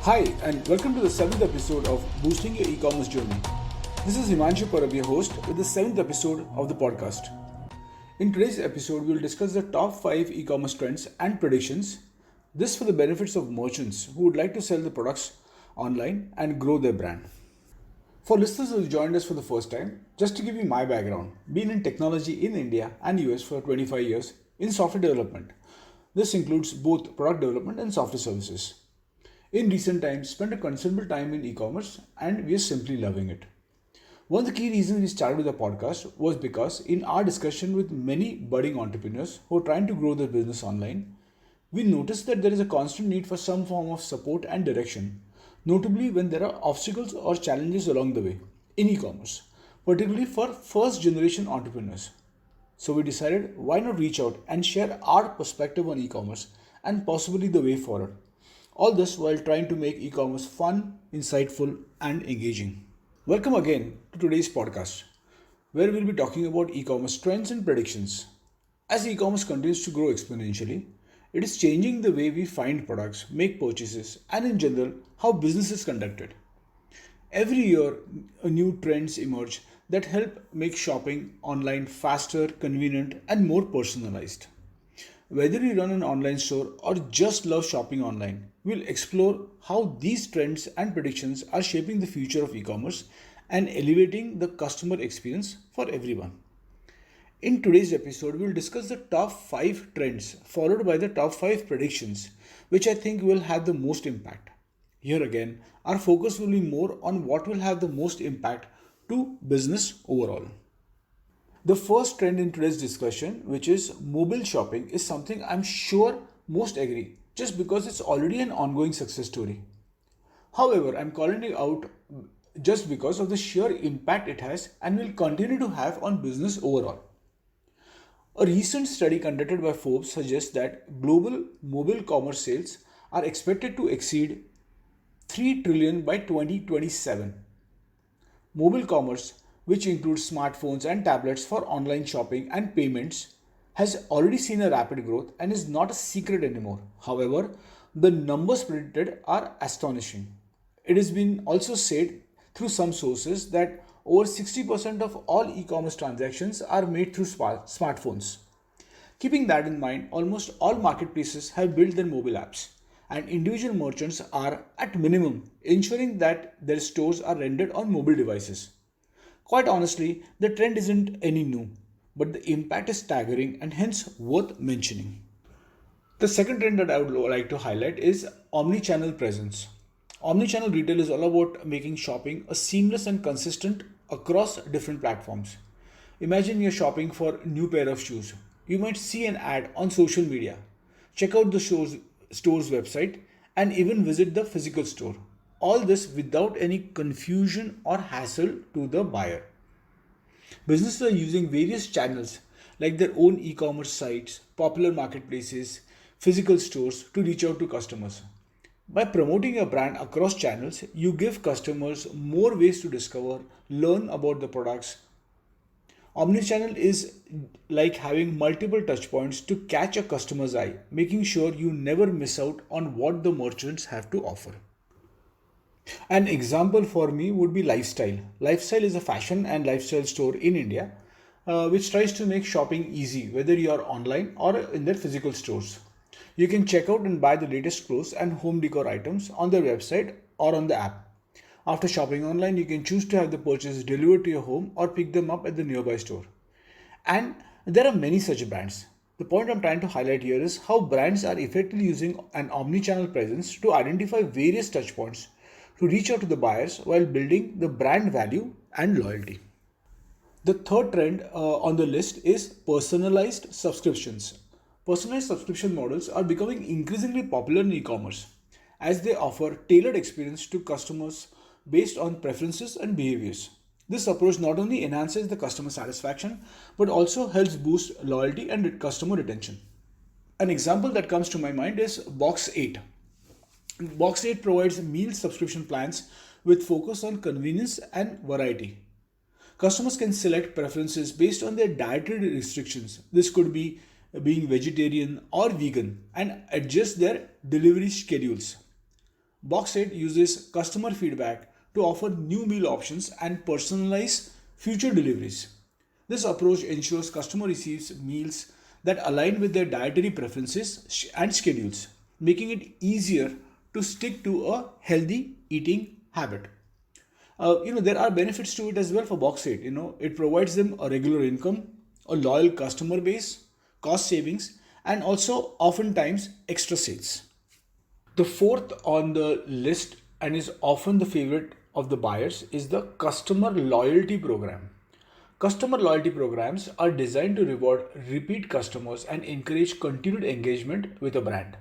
Hi, and welcome to the 7th episode of Boosting Your E-Commerce Journey. This is Himanshu Parab, your host, with the 7th episode of the podcast. In today's episode, we'll discuss the top 5 e-commerce trends and predictions. This for the benefits of merchants who would like to sell the products online and grow their brand. For listeners who have joined us for the first time, just to give you my background, been in technology in India and US for 25 years in software development. This includes both product development and software services. In recent times, spent a considerable time in e-commerce and we are simply loving it. One of the key reasons we started with the podcast was because in our discussion with many budding entrepreneurs who are trying to grow their business online, we noticed that there is a constant need for some form of support and direction, notably when there are obstacles or challenges along the way in e-commerce, particularly for first generation entrepreneurs. So we decided why not reach out and share our perspective on e-commerce and possibly the way forward. All this while trying to make e-commerce fun, insightful, and engaging. Welcome again to today's podcast, where we'll be talking about e-commerce trends and predictions. As e-commerce continues to grow exponentially, it is changing the way we find products, make purchases, and in general, how business is conducted. Every year, new trends emerge that help make shopping online faster, convenient, and more personalized. Whether you run an online store or just love shopping online, we'll explore how these trends and predictions are shaping the future of e-commerce and elevating the customer experience for everyone. In today's episode, we'll discuss the top 5 trends followed by the top 5 predictions, which I think will have the most impact. Here again, our focus will be more on what will have the most impact to business overall. The first trend in today's discussion, which is mobile shopping, is something I'm sure most agree just because it's already an ongoing success story. However, I'm calling it out just because of the sheer impact it has and will continue to have on business overall. A recent study conducted by Forbes suggests that global mobile commerce sales are expected to exceed 3 trillion by 2027. Mobile commerce, which includes smartphones and tablets for online shopping and payments, has already seen a rapid growth and is not a secret anymore. However, the numbers predicted are astonishing. It has been also said through some sources that over 60% of all e-commerce transactions are made through smartphones. Keeping that in mind, almost all marketplaces have built their mobile apps, and individual merchants are, at minimum, ensuring that their stores are rendered on mobile devices. Quite honestly, the trend isn't any new, but the impact is staggering and hence worth mentioning. The second trend that I would like to highlight is omni-channel presence. Omni-channel retail is all about making shopping a seamless and consistent across different platforms. Imagine you're shopping for a new pair of shoes. You might see an ad on social media, check out the store's website, and even visit the physical store. All this without any confusion or hassle to the buyer. Businesses are using various channels like their own e-commerce sites, popular marketplaces, physical stores to reach out to customers. By promoting your brand across channels, you give customers more ways to discover, learn about the products. Omnichannel is like having multiple touchpoints to catch a customer's eye, making sure you never miss out on what the merchants have to offer. An example for me would be Lifestyle. Lifestyle is a fashion and lifestyle store in India which tries to make shopping easy, whether you are online or in their physical stores. You can check out and buy the latest clothes and home decor items on their website or on the app. After shopping online, you can choose to have the purchases delivered to your home or pick them up at the nearby store. And there are many such brands. The point I'm trying to highlight here is how brands are effectively using an omni-channel presence to identify various touchpoints to reach out to the buyers while building the brand value and loyalty. The third trend on the list is personalized subscriptions. Personalized subscription models are becoming increasingly popular in e-commerce as they offer tailored experience to customers based on preferences and behaviors. This approach not only enhances the customer satisfaction but also helps boost loyalty and customer retention. An example that comes to my mind is Box 8. Box 8 provides meal subscription plans with focus on convenience and variety. Customers can select preferences based on their dietary restrictions. This could be being vegetarian or vegan and adjust their delivery schedules. Box 8 uses customer feedback to offer new meal options and personalize future deliveries. This approach ensures customer receives meals that align with their dietary preferences and schedules, making it easier to stick to a healthy eating habit. There are benefits to it as well for Box 8. It provides them a regular income, a loyal customer base, cost savings, and also oftentimes extra sales. The fourth on the list, and is often the favorite of the buyers, is the customer loyalty program. Customer loyalty programs are designed to reward repeat customers and encourage continued engagement with a brand.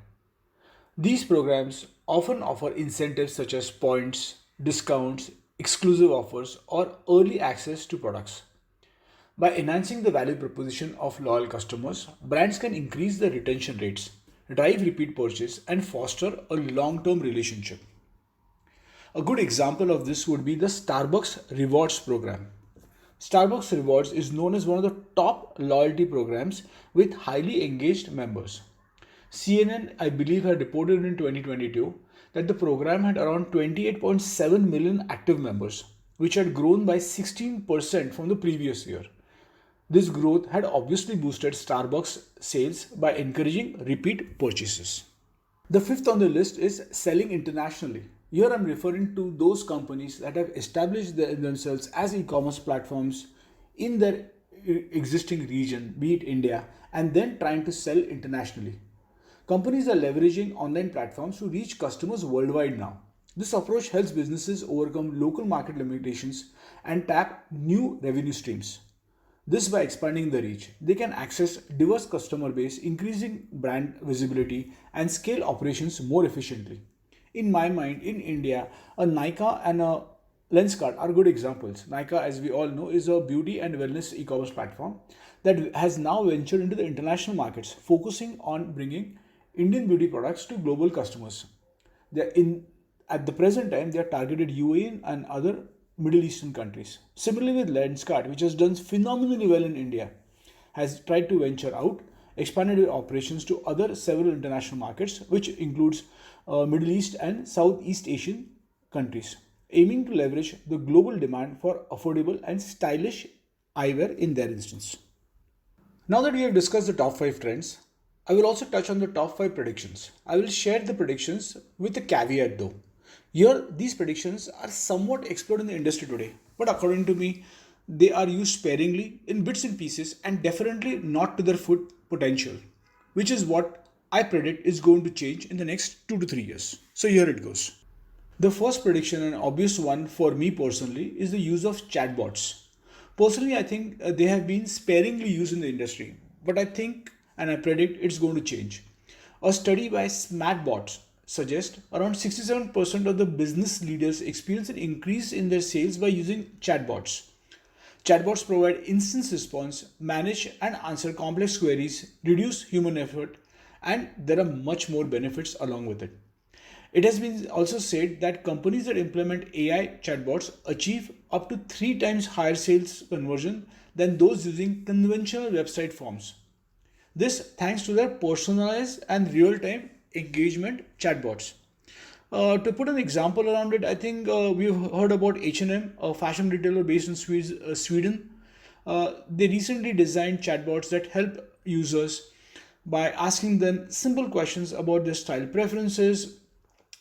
These programs often offer incentives such as points, discounts, exclusive offers, or early access to products. By enhancing the value proposition of loyal customers, brands can increase their retention rates, drive repeat purchase, and foster a long term relationship. A good example of this would be the Starbucks Rewards program. Starbucks Rewards is known as one of the top loyalty programs with highly engaged members. CNN, I believe, had reported in 2022 that the program had around 28.7 million active members, which had grown by 16% from the previous year. This growth had obviously boosted Starbucks sales by encouraging repeat purchases. The fifth on the list is selling internationally. Here I'm referring to those companies that have established themselves as e-commerce platforms in their existing region, be it India, and then trying to sell internationally. Companies are leveraging online platforms to reach customers worldwide now. This approach helps businesses overcome local market limitations and tap new revenue streams. This by expanding the reach, they can access diverse customer base, increasing brand visibility and scale operations more efficiently. In my mind, in India, a Nika and a Lenskart are good examples. Nika, as we all know, is a beauty and wellness e-commerce platform that has now ventured into the international markets, focusing on bringing Indian beauty products to global customers. They're in At the present time, they are targeted UAE and other Middle Eastern countries. Similarly with Lenskart, which has done phenomenally well in India, has tried to venture out, expanded its operations to other several international markets, which includes Middle East and Southeast Asian countries, aiming to leverage the global demand for affordable and stylish eyewear in their instance. Now that we have discussed the top 5 trends, I will also touch on the top 5 predictions. I will share the predictions with a caveat though. Here, these predictions are somewhat explored in the industry today, but according to me, they are used sparingly in bits and pieces and definitely not to their full potential, which is what I predict is going to change in the next 2 to 3 years. So here it goes. The first prediction, an obvious one for me personally, is the use of chatbots. Personally, I think they have been sparingly used in the industry, but I think and I predict it's going to change. A study by SmartBots suggests around 67% of the business leaders experience an increase in their sales by using chatbots. Chatbots provide instant response, manage and answer complex queries, reduce human effort, and there are much more benefits along with it. It has been also said that companies that implement AI chatbots achieve up to 3 times higher sales conversion than those using conventional website forms. This thanks to their personalized and real-time engagement chatbots. To put an example around it, I think we've heard about H&M, a fashion retailer based in Sweden. They recently designed chatbots that help users by asking them simple questions about their style preferences,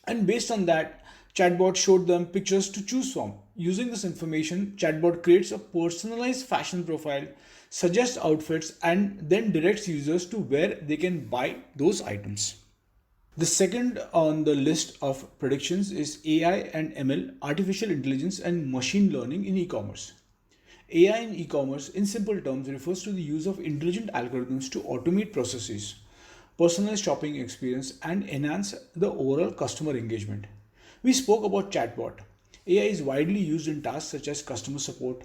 and based on that, chatbot showed them pictures to choose from. Using this information, chatbot creates a personalized fashion profile, suggests outfits, and then directs users to where they can buy those items. The second on the list of predictions is AI and ML, artificial intelligence and machine learning in e-commerce. AI in e-commerce, in simple terms, refers to the use of intelligent algorithms to automate processes, personalize shopping experience, and enhance the overall customer engagement. We spoke about chatbot. AI is widely used in tasks such as customer support,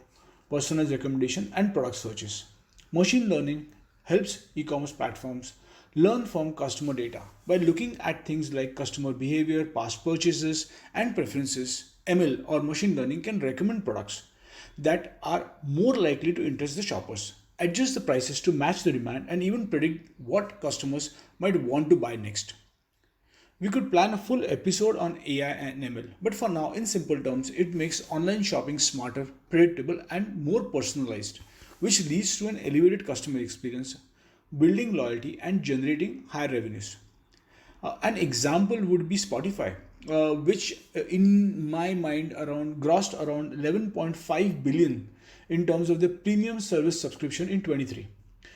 personalized recommendation, and product searches. Machine learning helps e-commerce platforms learn from customer data by looking at things like customer behavior, past purchases, and preferences. ML or machine learning can recommend products that are more likely to interest the shoppers, adjust the prices to match the demand, and even predict what customers might want to buy next. We could plan a full episode on AI and ML, but for now, in simple terms, it makes online shopping smarter, predictable, and more personalized, which leads to an elevated customer experience, building loyalty, and generating higher revenues. An example would be Spotify, which in my mind around grossed around 11.5 billion in terms of the premium service subscription in 23,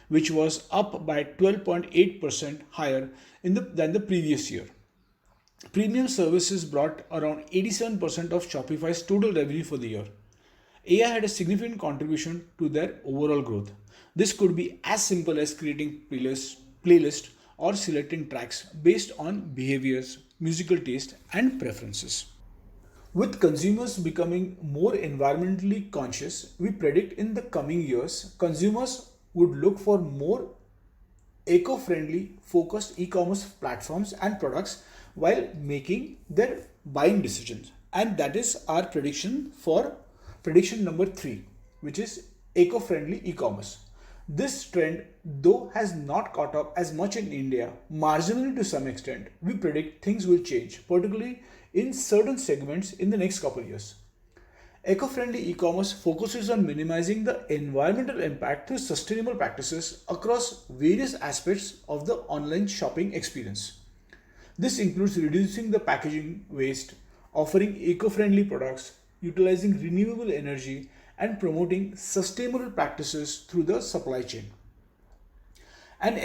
which was up by 12.8% higher than the previous year. Premium services brought around 87% of Shopify's total revenue for the year. AI had a significant contribution to their overall growth. This could be as simple as creating playlist or selecting tracks based on behaviors, musical taste, and preferences. With consumers becoming more environmentally conscious, we predict in the coming years, consumers would look for more eco-friendly focused e-commerce platforms and products while making their buying decisions. And that is our prediction for prediction number 3, which is eco-friendly e-commerce. This trend, though, has not caught up as much in India, marginally to some extent. We predict things will change, particularly in certain segments in the next couple of years. Eco-friendly e-commerce focuses on minimizing the environmental impact through sustainable practices across various aspects of the online shopping experience. This includes reducing the packaging waste, offering eco-friendly products, utilizing renewable energy, and promoting sustainable practices through the supply chain. And as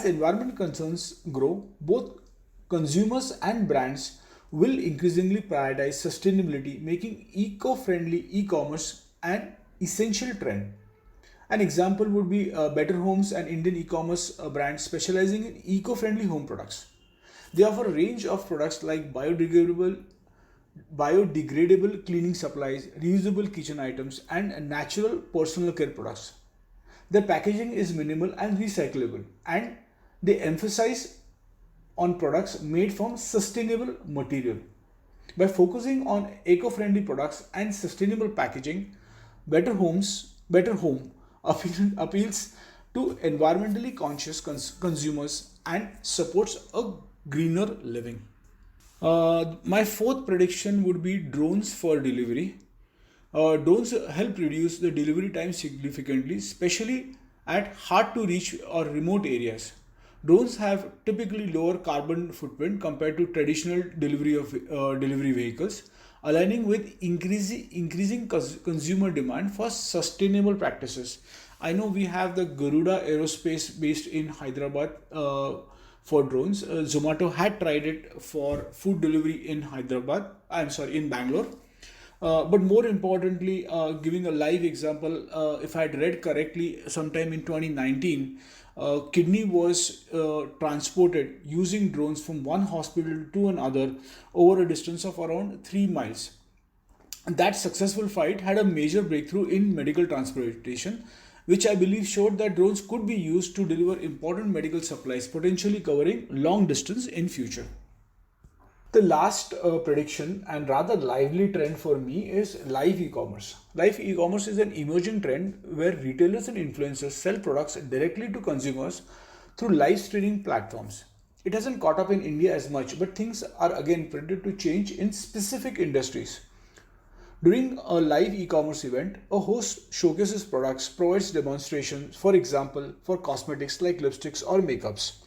environmental concerns grow, both consumers and brands will increasingly prioritize sustainability, making eco-friendly e-commerce an essential trend. An example would be Better Homes, an Indian e-commerce brand specializing in eco-friendly home products. They offer a range of products like biodegradable cleaning supplies, reusable kitchen items, and natural personal care products. Their packaging is minimal and recyclable, and they emphasize on products made from sustainable material. By focusing on eco-friendly products and sustainable packaging, Better Home appeals to environmentally conscious consumers and supports a greener living. My fourth prediction would be drones for delivery. Drones help reduce the delivery time significantly, especially at hard to reach or remote areas. Drones have typically lower carbon footprint compared to traditional delivery vehicles, aligning with increasing consumer demand for sustainable practices. I know we have the Garuda Aerospace based in Hyderabad for drones. Zomato had tried it for food delivery in in Bangalore. But more importantly, giving a live example, if I had read correctly, sometime in 2019, kidney was transported using drones from one hospital to another over a distance of around 3 miles. That successful flight had a major breakthrough in medical transportation, which I believe showed that drones could be used to deliver important medical supplies, potentially covering long distance in future. The last prediction and rather lively trend for me is live e-commerce. Live e-commerce is an emerging trend where retailers and influencers sell products directly to consumers through live streaming platforms. It hasn't caught up in India as much, but things are again predicted to change in specific industries. During a live e-commerce event, a host showcases products, provides demonstrations, for example, for cosmetics like lipsticks or makeups,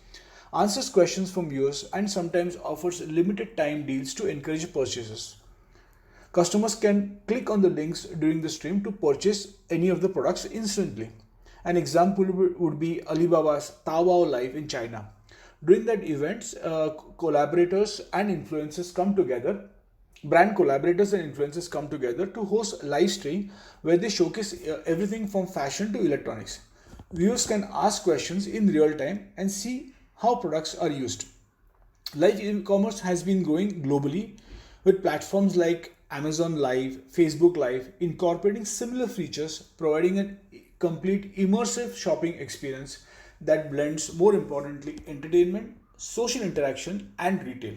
answers questions from viewers, and sometimes offers limited time deals to encourage purchases. Customers can click on the links during the stream to purchase any of the products instantly. An example would be Alibaba's Taobao Live in China. During that event, collaborators and influencers come together. Brand collaborators and influencers come together to host a live stream where they showcase everything from fashion to electronics. Viewers can ask questions in real time and see how products are used. Live e-commerce has been growing globally with platforms like Amazon Live, Facebook Live incorporating similar features, providing a complete immersive shopping experience that blends, more importantly, entertainment, social interaction, and retail.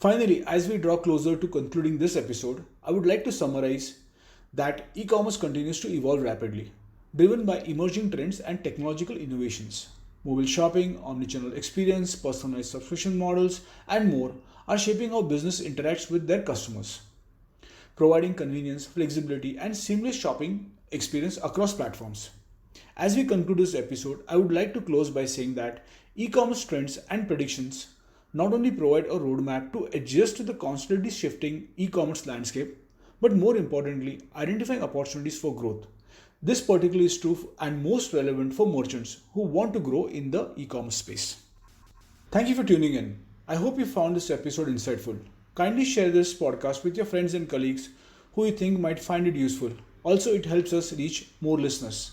Finally, as we draw closer to concluding this episode, I would like to summarize that e-commerce continues to evolve rapidly, driven by emerging trends and technological innovations. Mobile shopping, omnichannel experience, personalized subscription models, and more are shaping how business interacts with their customers, providing convenience, flexibility, and seamless shopping experience across platforms. As we conclude this episode, I would like to close by saying that e-commerce trends and predictions not only provide a roadmap to adjust to the constantly shifting e-commerce landscape, but more importantly, identifying opportunities for growth. This particularly is true and most relevant for merchants who want to grow in the e-commerce space. Thank you for tuning in. I hope you found this episode insightful. Kindly share this podcast with your friends and colleagues who you think might find it useful. Also, it helps us reach more listeners.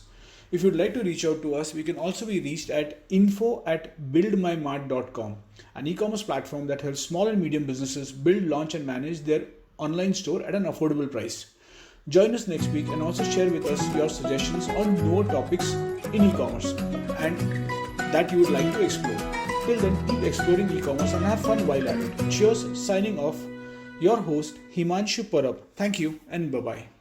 If you'd like to reach out to us, we can also be reached at info@buildmymart.com, an e-commerce platform that helps small and medium businesses build, launch, and manage their online store at an affordable price. Join us next week and also share with us your suggestions on more topics in e-commerce and that you would like to explore. Till then, keep exploring e-commerce and have fun while at it. Cheers, signing off, your host Himanshu Parab. Thank you and bye-bye.